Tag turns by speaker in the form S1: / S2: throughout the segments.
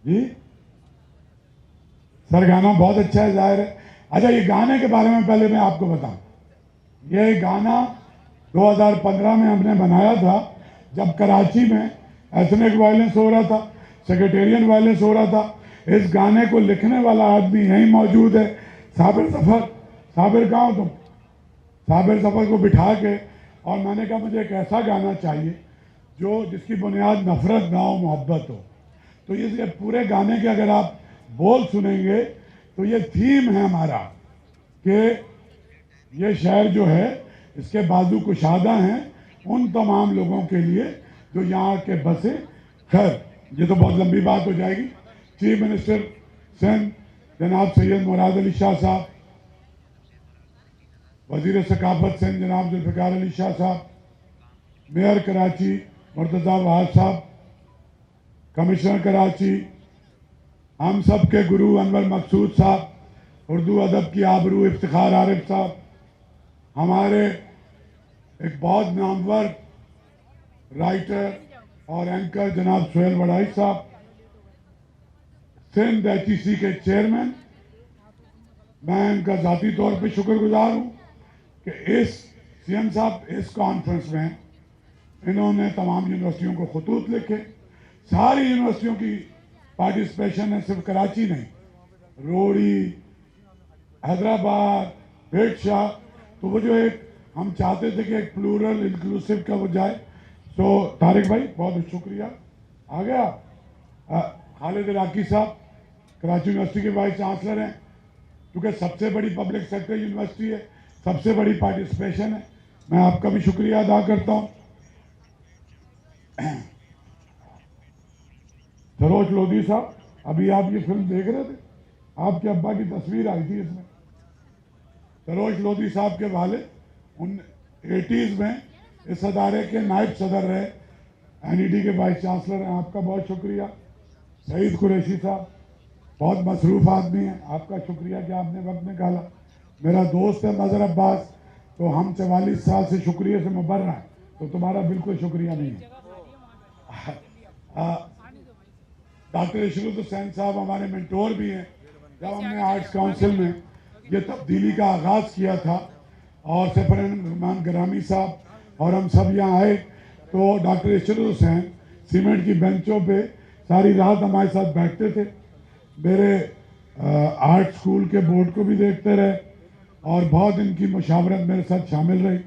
S1: जी sir, गाना बहुत अच्छा है, जाहिर है। अच्छा, ये गाने के बारे में पहले मैं आपको बताऊं, ये गाना 2015 में हमने बनाया था, जब कराची में एथनिक वायलेंस हो रहा था, सेक्रेटेरियन वायलेंस हो रहा था। इस गाने को लिखने वाला आदमी यहीं मौजूद है, साबिर सफ़र। साबिर कहाँ हो तुम? साबिर सफ़र को बिठा के, और मैंने कहा मुझे एक ऐसा गाना चाहिए जो जिसकी बुनियाद नफरत ना हो, मोहब्बत हो। तो ये पूरे गाने के अगर आप बोल सुनेंगे तो ये थीम है हमारा कि ये शहर जो है इसके बाजू कुशादा हैं उन तमाम लोगों के लिए जो यहाँ के बसे। खैर, ये तो बहुत लंबी बात हो जाएगी। चीफ मिनिस्टर सिंध जनाब सैयद मुराद अली शाह साहब, वजीर सकाफत सिंध जनाब जुल्फ़िकार अली शाह साहब, मेयर कराची मुर्तज़ा वहाब साहब, कमिश्नर कराची, हम सब के गुरु अनवर मकसूद साहब, उर्दू अदब की आबरू इफ्तिखार आरिफ साहब, हमारे एक बहुत नामवर राइटर और एंकर जनाब सोहेल वड़ाई साहब, सिंध HEC के चेयरमैन। मैं इनका ज़ाती तौर पे शुक्रगुजार हूँ कि इस CM साहब इस कॉन्फ्रेंस में इन्होंने तमाम यूनिवर्सिटियों को खतूत लिखे। सारी यूनिवर्सिटियों की पार्टिसिपेशन है, सिर्फ कराची नहीं, रोड़ी, हैदराबाद, भेटशाह। तो वो जो एक हम चाहते थे कि एक प्लूरल इंक्लूसिव का वो जाए। तो तारिक भाई बहुत शुक्रिया। आ गया खालिद इराकी साहब, कराची यूनिवर्सिटी के वाइस चांसलर हैं, क्योंकि सबसे बड़ी पब्लिक सेक्टर यूनिवर्सिटी है, सबसे बड़ी पार्टिसिपेशन है। मैं आपका भी शुक्रिया अदा करता हूँ। सरोज लोधी साहब, अभी आप ये फिल्म देख रहे थे, आपके अब्बा की तस्वीर आई थी इसमें। सरोज लोधी साहब के वाले उन 80s में इस अदारे के नायब सदर रहे, NED के वाइस चांसलर हैं। आपका बहुत शुक्रिया। सईद कुरैशी साहब बहुत मसरूफ़ आदमी हैं, आपका शुक्रिया कि आपने वक्त निकाला। मेरा दोस्त है मज़हर अब्बास, तो हम 44 साल से शुक्रिया से मुबर्रा हैं, तो तुम्हारा बिल्कुल शुक्रिया नहीं है। डॉक्टर इशरुद्दीन हुसैन साहब हमारे मेंटोर भी हैं। जब हमने आर्ट्स काउंसिल में ये तब्दीली का आगाज़ किया था और सफर रहमान ग्रामी साहब और हम सब यहाँ आए, तो डॉक्टर इशरुद्दीन हुसैन सीमेंट की बेंचों पे सारी रात हमारे साथ बैठते थे। मेरे आर्ट स्कूल के बोर्ड को भी देखते रहे और बहुत इनकी मुशावरत मेरे साथ शामिल रही।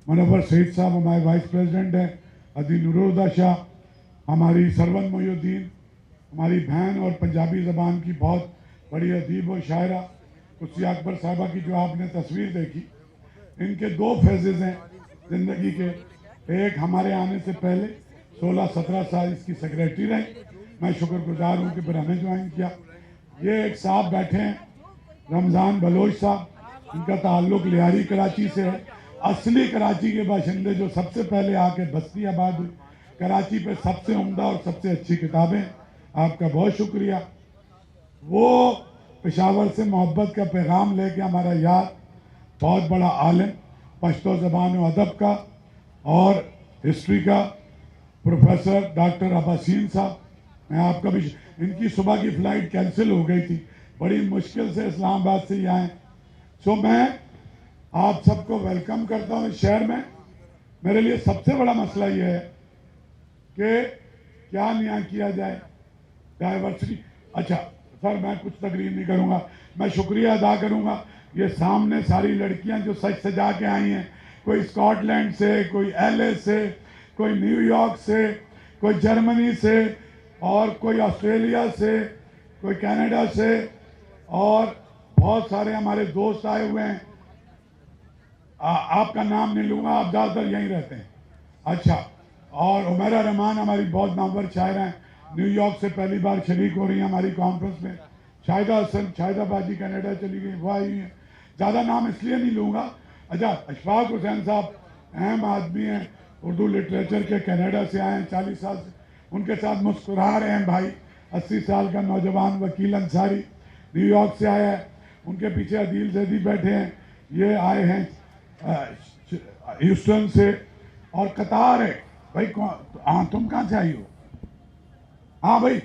S1: मुनव्वर सईद साहब हमारे वाइस प्रेसिडेंट हैं, अदी नूरुद्दीन शाह, हमारी सरवन मोयुद्दीन, हमारी बहन और पंजाबी ज़बान की बहुत बड़ी अदीब और शायरा कुर्सिया अकबर साहबा की जो आपने तस्वीर देखी। इनके 2 फेजेज़ हैं ज़िंदगी के। एक हमारे आने से पहले 16-17 साल इसकी सेक्रेटरी रही, मैं शुक्रगुजार हूँ कि फिर हमें ज्वाइन किया। ये एक साहब बैठे हैं रमज़ान बलोच साहब, इनका ताल्लुक़ लियारी कराची से है। असली कराची के बाशिंदे जो सबसे पहले आके बस्ती आबाद हुई। कराची पे सबसे उम्दा और सबसे अच्छी किताबें, आपका बहुत शुक्रिया। वो पेशावर से मोहब्बत का पैगाम लेके हमारा यार, बहुत बड़ा आलिम पश्तो ज़बान व अदब का और हिस्ट्री का प्रोफेसर डॉक्टर अब्बासीन साहब, मैं आपका भी। इनकी सुबह की फ़्लाइट कैंसिल हो गई थी, बड़ी मुश्किल से इस्लामाबाद से ही आए। सो मैं आप सबको वेलकम करता हूँ इस शहर में। मेरे लिए सबसे बड़ा मसला ये है कि क्या नया किया जाए, डाइवर्सिटी। अच्छा सर, मैं कुछ तकरीर नहीं करूँगा, मैं शुक्रिया अदा करूँगा। ये सामने सारी लड़कियाँ जो सज सजा के आई हैं, कोई स्कॉटलैंड से, कोई LA से, कोई न्यूयॉर्क से, कोई जर्मनी से, और कोई ऑस्ट्रेलिया से, कोई कनाडा से, और बहुत सारे हमारे दोस्त आए हुए हैं। आपका नाम नहीं लूँगा, आप ज़्यादातर यहीं रहते हैं। अच्छा, और उमेरा रहमान हमारी बहुत नामवर शायर हैं, न्यूयॉर्क से पहली बार शरीक हो रही हैं हमारी कॉन्फ्रेंस में। शाहिदा हसन, शाहिदा बाजी कनाडा चली गई, वो आई हैं। ज़्यादा नाम इसलिए नहीं लूँगा। अच्छा, अशफाक हुसैन साहब अहम आदमी हैं, उर्दू लिटरेचर के, कनाडा से आए हैं 40 साल से, उनके साथ मुस्कुरा रहे हैं भाई। 80 साल का नौजवान वकील अंसारी न्यूयॉर्क से आया है, उनके पीछे अदील जैदी बैठे हैं। ये आए हैं ह्यूस्टन से, और कतार है भाई। हाँ, तुम कहाँ से आई हो? हाँ भाई,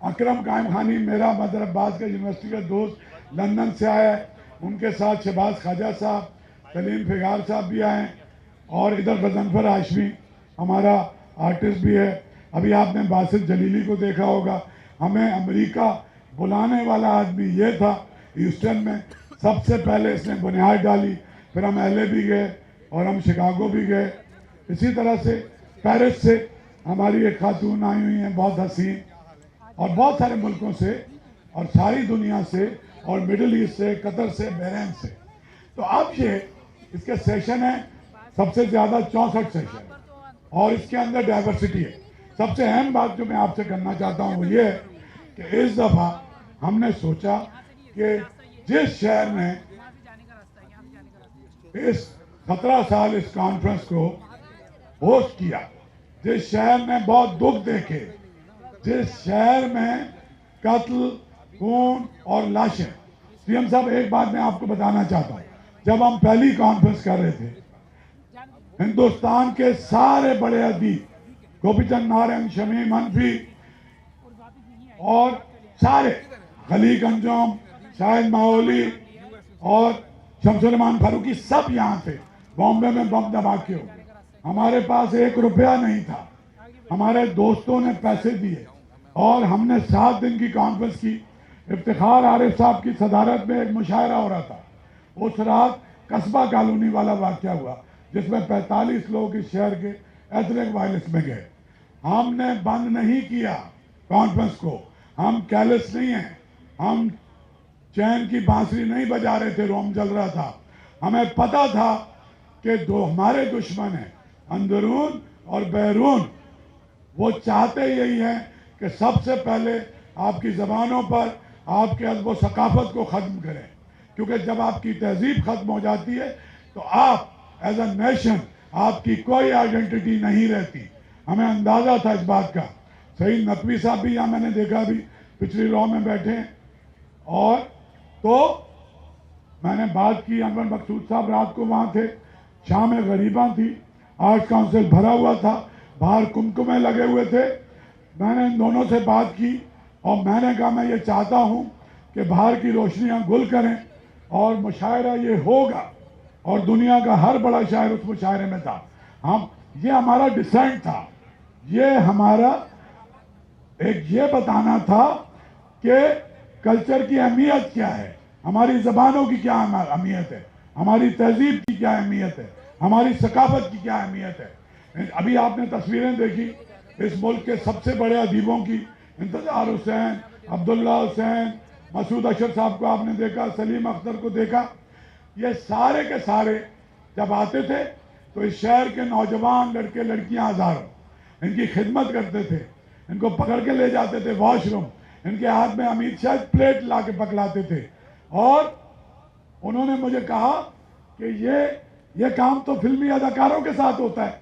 S1: अकरम कायम खानी मेरा मदर अब्बास का यूनिवर्सिटी का दोस्त लंदन से आया है, उनके साथ शहबाज ख्वाजा साहब, सलीम फिगार साहब भी आए हैं, और इधर गजनफर हाशमी हमारा आर्टिस्ट भी है। अभी आपने बासित जलीली को देखा होगा। हमें अमेरिका बुलाने वाला आदमी ये था, ह्यूस्टन में सबसे पहले इसने बुनियाद डाली, फिर हम LA भी गए और हम शिकागो भी गए। इसी तरह से पेरिस से हमारी एक खातून आई हुई हैं, बहुत हसीन, और बहुत सारे मुल्कों से और सारी दुनिया से और मिडिल ईस्ट से, कतर से, बहरीन से। तो अब ये इसके सेशन है सबसे ज़्यादा 64 सेशन, और इसके अंदर डाइवर्सिटी है। सबसे अहम बात जो मैं आपसे करना चाहता हूँ वो ये है कि इस दफ़ा हमने सोचा कि जिस शहर में इस 17 साल इस कॉन्फ्रेंस को होस्ट किया, जिस शहर ने बहुत दुख देखे, जिस शहर में कत्ल, खून और लाशें। सीएम साहब, एक बात मैं आपको बताना चाहता हूँ, जब हम पहली कॉन्फ्रेंस कर रहे थे, हिंदुस्तान के सारे बड़े अदीब, गोपीचंद नारायण, शमीम हनफी और सारे, खलीक अंजुम, शाहिद माहौली और शमसुलमान फारूकी, सब यहाँ थे। बॉम्बे में बम धमाके हो गए, हमारे पास 1 रुपया नहीं था, हमारे दोस्तों ने पैसे दिए और हमने 7 दिन की कॉन्फ्रेंस की। इफ्तिखार आरिफ साहब की सदारत में एक मुशायरा हो रहा था। उस रात कस्बा कॉलोनी वाला वाक़या हुआ जिसमें 45 लोग इस शहर के एथनिक वायलेंस में गए। हमने बंद नहीं किया कॉन्फ्रेंस को, हम कैलेस नहीं हैं, हम चैन की बांसुरी नहीं बजा रहे थे, रोम जल रहा था। हमें पता था कि दो हमारे दुश्मन हैं, अंदरून और बैरून। वो चाहते यही है कि सबसे पहले आपकी ज़बानों पर आपके अदब सकाफत को ख़त्म करें, क्योंकि जब आपकी तहजीब ख़त्म हो जाती है तो आप एज अ नेशन, आपकी कोई आइडेंटिटी नहीं रहती। हमें अंदाज़ा था इस बात का। सईद नकवी साहब भी यहाँ मैंने देखा, भी पिछली रॉ में बैठे हैं। और तो मैंने बात की, अनवर मकसूद साहब रात को वहाँ थे, शाम में गरीबा थी, आर्ट काउंसिल भरा हुआ था, बाहर कुमकुमे लगे हुए थे। मैंने इन दोनों से बात की और मैंने कहा मैं ये चाहता हूँ कि बाहर की रोशनियाँ गुल करें और मुशायरा ये होगा, और दुनिया का हर बड़ा शायर उस मुशायरे में था। हम, ये हमारा डिसेंट था, ये हमारा एक ये बताना था कि कल्चर की अहमियत क्या है, हमारी ज़बानों की क्या अहमियत है, हमारी तहजीब की क्या अहमियत है, हमारी सकाफत की क्या अहमियत है। अभी आपने तस्वीरें देखी इस मुल्क के सबसे बड़े अदीबों की, इंतज़ार हुसैन, अब्दुल्ला हुसैन, मसूद अशर साहब को आपने देखा, सलीम अख्तर को देखा। ये सारे के सारे जब आते थे तो इस शहर के नौजवान लड़के लड़कियां हज़ारों इनकी खिदमत करते थे, इनको पकड़ के ले जाते थे वॉशरूम, इनके हाथ में अमित शाह प्लेट ला के पकड़ाते थे। और उन्होंने मुझे कहा कि ये काम तो फिल्मी अदाकारों के साथ होता है,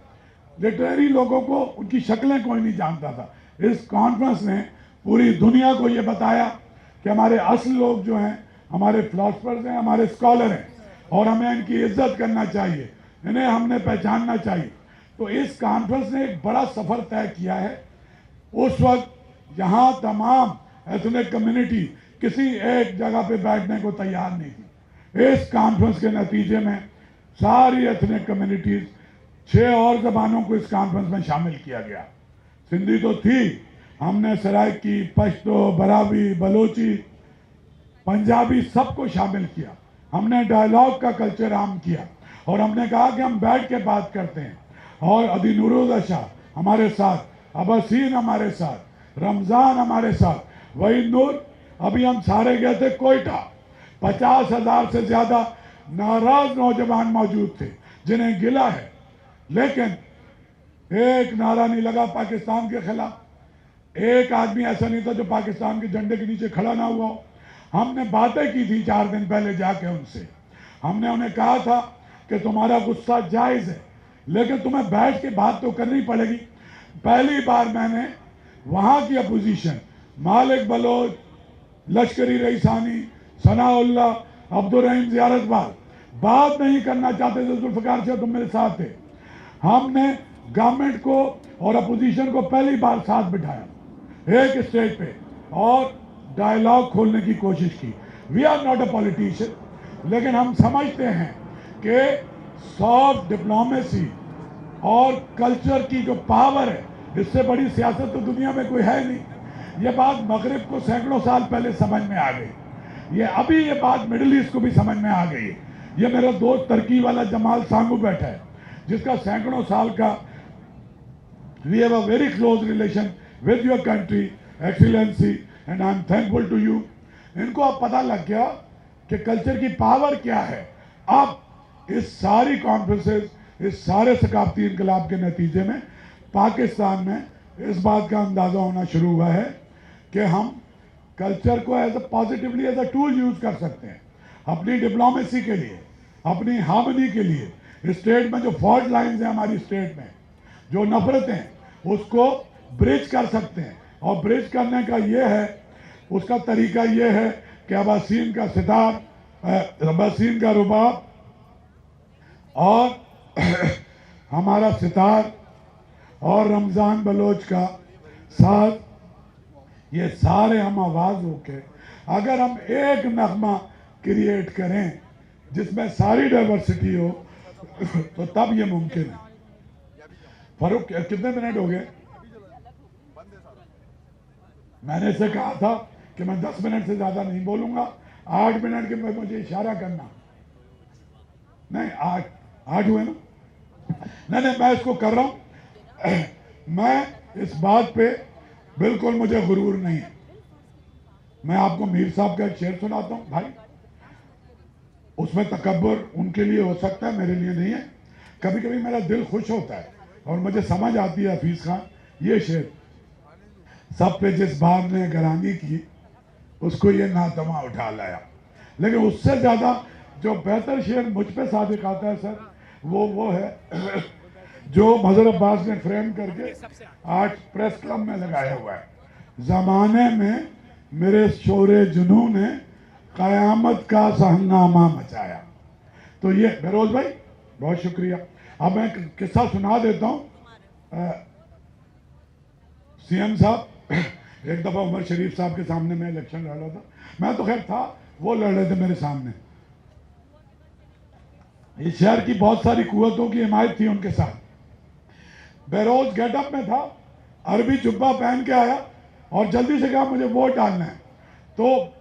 S1: लिटरेरी लोगों को उनकी शक्लें कोई नहीं जानता था। इस कॉन्फ्रेंस ने पूरी दुनिया को ये बताया कि हमारे असल लोग जो हैं, हमारे फिलोसफर्स हैं, हमारे स्कॉलर हैं, और हमें इनकी इज्जत करना चाहिए, इन्हें हमने पहचानना चाहिए। तो इस कॉन्फ्रेंस ने एक बड़ा सफ़र तय किया है। उस वक्त यहाँ तमाम एथनिक कम्युनिटी किसी एक जगह पे बैठने को तैयार नहीं थी। इस कॉन्फ्रेंस के नतीजे में सारी एथनिक कम्युनिटीज़, 6 और ज़बानों को इस कॉन्फ्रेंस में शामिल किया गया। सिंधी तो थी, हमने सराइकी, पश्तो, बरावी, बलोची, पंजाबी सबको शामिल किया। हमने डायलॉग का कल्चर आम किया और हमने कहा कि हम बैठ के बात करते हैं। और अदी नूरुल शाह हमारे साथ, अब्बासीन हमारे साथ, रमज़ान हमारे साथ, वहीद नूर। अभी हम सारे गए थे कोयटा, 50,000 से ज़्यादा नाराज नौजवान मौजूद थे जिन्हें गिला है, लेकिन एक नारा नहीं लगा पाकिस्तान के खिलाफ। एक आदमी ऐसा नहीं था जो पाकिस्तान के झंडे के नीचे खड़ा ना हुआ हो। हमने बातें की थी 4 दिन पहले जाके उनसे। हमने उन्हें कहा था कि तुम्हारा गुस्सा जायज़ है, लेकिन तुम्हें बैठ के बात तो करनी पड़ेगी। पहली बार मैंने वहाँ की अपोजिशन, मालिक बलोच, लश्करी रईसानी, सनाउल्लाह, अब्दुर्रहीम ज़ियारतवाल, बात नहीं करना चाहते थे जुल्फ़िकार से, तुम मेरे साथ थे। हमने गवर्नमेंट को और अपोजिशन को पहली बार साथ बिठाया। एक स्टेज पे और डायलॉग खोलने की कोशिश की। We are not a politician, लेकिन हम समझते हैं कि सॉफ्ट डिप्लोमेसी और कल्चर की जो पावर है, इससे बड़ी सियासत तो दुनिया में कोई है नहीं। ये बात मगरिब को सैकड़ों साल पहले समझ में आ गई, ये अभी ये बात मिडिल ईस्ट को भी समझ में आ गई है। ये मेरा दोस्त टर्की वाला जमाल सांगू बैठा है, जिसका सैकड़ों साल का we have a very close relation with your country, excellency, and I am thankful to you. इनको अब पता लग गया कि कल्चर की पावर क्या है। अब इस सारी कॉन्फ्रेंसेस, इस सारे सकाफती इनकलाब के नतीजे में पाकिस्तान में इस बात का अंदाज़ा होना शुरू हुआ है कि हम कल्चर को as a positively as a tool use कर सकते हैं अपनी डिप्लोमेसी के लिए, अपनी हार्मनी के लिए। स्टेट में जो फॉल्ट लाइन्स हैं हमारी स्टेट में, जो नफरतें, उसको ब्रिज कर सकते हैं। और ब्रिज करने का ये है, उसका तरीका ये है कि अब्बासीन का सितार, अब्बासीन का रुबाब और हमारा सितार और रमज़ान बलोच का साथ, ये सारे हम आवाज़ होके अगर हम एक नगमा क्रिएट करें जिसमें सारी डाइवर्सिटी हो तो तब ये मुमकिन है। फारूक कितने मिनट हो गए? मैंने से कहा था कि मैं 10 मिनट से ज्यादा नहीं बोलूंगा। 8 मिनट के में मुझे इशारा करना। नहीं, 8 हुए ना? नहीं, मैं इसको कर रहा हूं। मैं इस बात पे बिल्कुल मुझे गुरूर नहीं है। मैं आपको मीर साहब का एक शेर सुनाता हूं भाई, उसमें तकब्बुर उनके लिए हो सकता है, मेरे लिए नहीं है। कभी कभी मेरा दिल खुश होता है और मुझे समझ आती है हफीज खान, ये शेर, सब पे जिस बार ने गरानी की उसको ये नातमा उठा लाया। लेकिन उससे ज्यादा जो बेहतर शेर मुझ पे सादिक आता है सर, वो है जो मजहर अब्बास ने फ्रेम करके आज प्रेस क्लब में लगाया हुआ है। जमाने में मेरे शोरे जुनू ने कयामत का सहंगामा मचाया। तो ये बेरोज भाई बहुत शुक्रिया। अब मैं किस्सा सुना देता हूँ। सीएम साहब एक दफ़ा उमर शरीफ साहब के सामने मैं इलेक्शन लड़ रहा था। मैं तो खैर था, वो लड़ रहे थे मेरे सामने। इस शहर की बहुत सारी कुव्वतों की हिमायत थी उनके साथ। बेरोज गेटअप में था, अरबी जुब्बा पहन के आया और जल्दी से कहा मुझे वोट डालना है। तो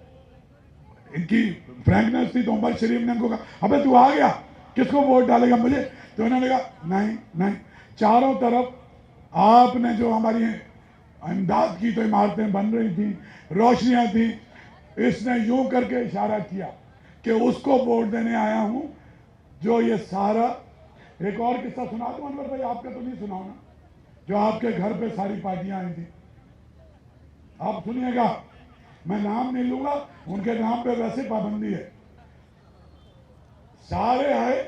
S1: इनकी फ्रैंकनेस थी, तो उमर शरीफ ने उनको कहा अबे तू आ गया, किसको वोट डालेगा मुझे? तो उन्होंने कहा नहीं नहीं, चारों तरफ आपने जो हमारी इमदाद की तो इमारतें बन रही थी, रोशनियां थी, इसने यूं करके इशारा किया कि उसको वोट देने आया हूं जो ये सारा। एक और किस्सा सुना दूं अनवर भाई, आपका तो नहीं सुनाओ ना, जो आपके घर पे सारी पार्टियां आई थी। आप सुनिएगा, मैं नाम नहीं लूंगा, उनके नाम पे वैसे पाबंदी है। सारे आए,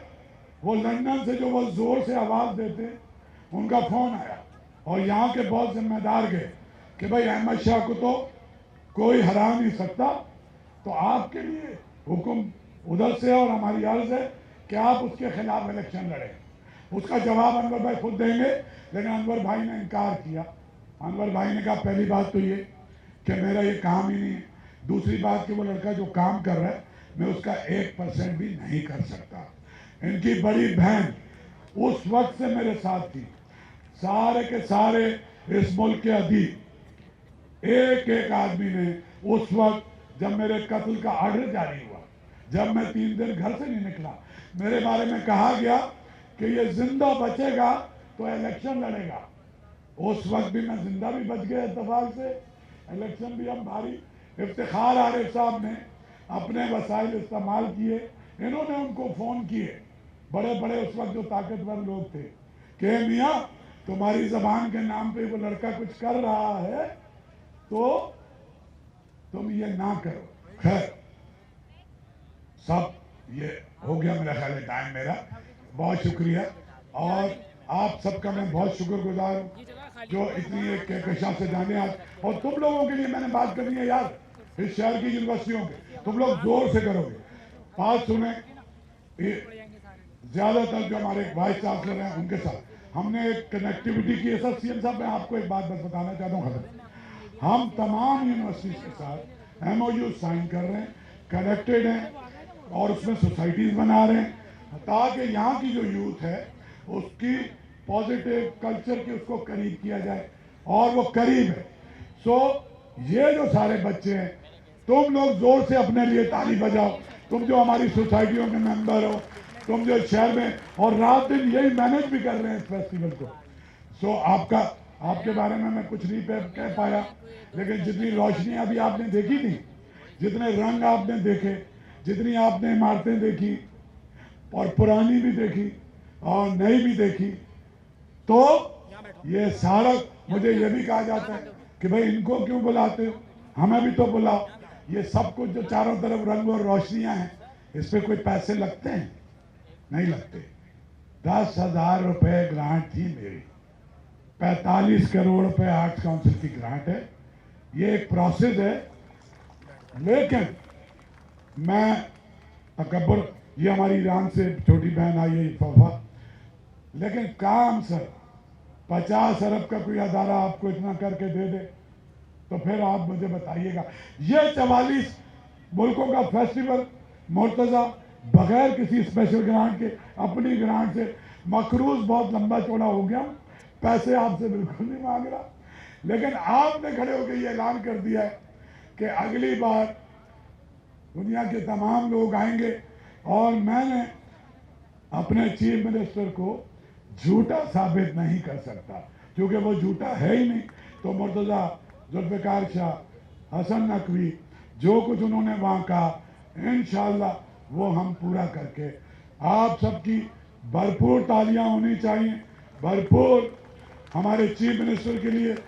S1: वो लंदन से जो वो जोर से आवाज देते, उनका फोन आया और यहाँ के बहुत जिम्मेदार गए कि भाई अहमद शाह को तो कोई हरा नहीं सकता, तो आपके लिए हुक्म उधर से और हमारी अर्ज है कि आप उसके खिलाफ इलेक्शन लड़ें। उसका जवाब अनवर भाई खुद देंगे, लेकिन अनवर भाई ने इनकार किया। अनवर भाई ने कहा पहली बात तो ये कि मेरा ये काम ही नहीं है, दूसरी बात कि वो लड़का जो काम कर रहा है मैं उसका 1% भी नहीं कर सकता। इनकी बड़ी बहन उस वक्त से मेरे साथ थी। सारे के सारे इस मुल्क के अदीब, एक एक आदमी ने उस वक्त जब मेरे कत्ल का आर्डर जारी हुआ, जब मैं 3 दिन घर से नहीं निकला, मेरे बारे में कहा गया कि ये जिंदा बचेगा तो इलेक्शन लड़ेगा। उस वक्त भी मैं जिंदा भी बच गया इत्तेफाक से। इलेक्शन भी हम भारी इफ्तिखार आरिफ साहब ने अपने वसाइल इस्तेमाल किए, इन्होंने उनको फोन किए, बड़े बड़े उस वक्त जो ताकतवर लोग थे, कि मियाँ तुम्हारी जबान के नाम पे वो लड़का कुछ कर रहा है तो तुम ये ना करो। खैर सब ये हो गया, मेरा ख्याल है टाइम मेरा। बहुत शुक्रिया और आप सबका मैं बहुत शुक्रगुजार हूँ जो इतनी एक कहकशां से जाने आज। और तुम लोगों के लिए मैंने बात करनी है यार, इस शहर की यूनिवर्सिटियों के तुम लोग जोर से करोगे। बात सुने, ज्यादातर जो हमारे वाइस चांसलर हैं उनके साथ हमने एक कनेक्टिविटी की है। सर सीएम साहब मैं आपको एक बात बस बताना चाहता हूँ, खत्म। हम तमाम यूनिवर्सिटीज के साथ MOU साइन कर रहे हैं, कनेक्टेड हैं और उसमें सोसाइटीज़ बना रहे हैं ताकि यहाँ की जो यूथ है उसकी पॉजिटिव कल्चर की उसको करीब किया जाए और वो करीब है। सो ये जो सारे बच्चे हैं, तुम लोग जोर से अपने लिए ताली बजाओ, तुम जो हमारी सोसाइटियों के मेंबर हो, तुम जो शहर में और रात दिन यही मैनेज भी कर रहे हैं इस फेस्टिवल को। सो आपके बारे में मैं कुछ नहीं कह पाया, लेकिन जितनी रोशनी अभी आपने देखी थी, जितने रंग आपने देखे, जितनी आपने इमारतें देखी और पुरानी भी देखी और नई भी देखी, तो ये सारा मुझे ये भी कहा जाता है कि भाई इनको क्यों बुलाते हो, हमें भी तो बुलाओ। ये सब कुछ जो चारों तरफ रंग और रोशनियां हैं, इस पे कोई पैसे लगते हैं? नहीं लगते। 10,000 रुपए ग्रांट थी मेरी, 45 करोड़ रुपए आर्ट्स काउंसिल की ग्रांट है। ये एक प्रोसेस है, लेकिन मैं तकब्बुर, ये हमारी ईरान से छोटी बहन आई है फफा, लेकिन काम सर 50 अरब का कोई अदारा आपको इतना करके दे दे तो फिर आप मुझे बताइएगा। ये 44 मुल्कों का फेस्टिवल मुर्तज़ा बगैर किसी स्पेशल ग्रांट के, अपनी ग्रांट से, मकरूज बहुत लंबा चौड़ा हो गया, पैसे आपसे बिल्कुल नहीं मांग रहा, लेकिन आपने खड़े होकर ये ऐलान कर दिया है कि अगली बार दुनिया के तमाम लोग आएंगे और मैंने अपने चीफ मिनिस्टर को झूठा साबित नहीं कर सकता, क्योंकि वो झूठा है ही नहीं। तो मुर्तज़ा, जुल्फ़िकार शाह, हसन नकवी, जो कुछ उन्होंने वहाँ कहा, इंशाअल्लाह वो हम पूरा करके, आप सबकी भरपूर तालियां होनी चाहिए, भरपूर हमारे चीफ मिनिस्टर के लिए।